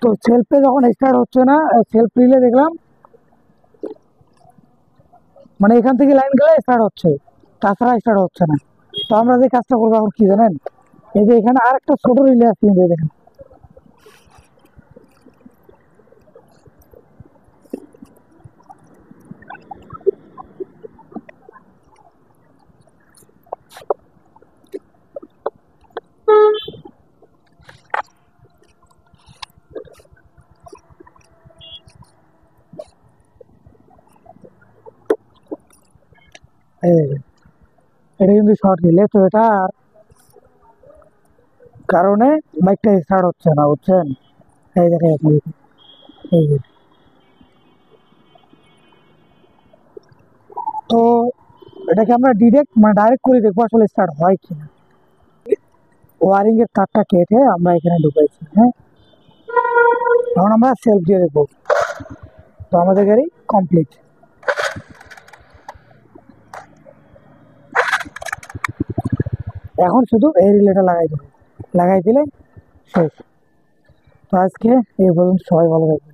তো সেলফে যখন স্টার্ট হচ্ছে না, সেলফ রিলে দেখলাম মানে এখান থেকে লাইন গেলে স্টার্ট হচ্ছে, তাছাড়া স্টার্ট হচ্ছে না। তো আমরা যে কাজটা করবো এখন কি জানেন, এই যে এখানে আর একটা ছোট রিলে আছে কিন্তু দেখেন, এই যে, এটা কিন্তু শর্ট রিলে। তো এটা কারণে বাইকটা স্টার্ট হচ্ছে না, বুঝছেন? এই দেখেন আপনি, এই যে। তো এটাকে আমরা ডিরেক্ট মানে ডাইরেক্ট করে দেখবো আসলে স্টার্ট হয় কিনা। ওয়ারিং এর তারটা কেটে আমরা এখানে ঢুকাইছি, হ্যাঁ। এখন আমরা সেলফ দিয়ে দেখবো। তো আমাদের গাড়ি কমপ্লিট। এখন শুধু এই রিলেটা লাগাই দেবো, লাগাই দিলে শেষ। তো আজকে এই পর্যন্ত, সবাই ভালো থাকবে।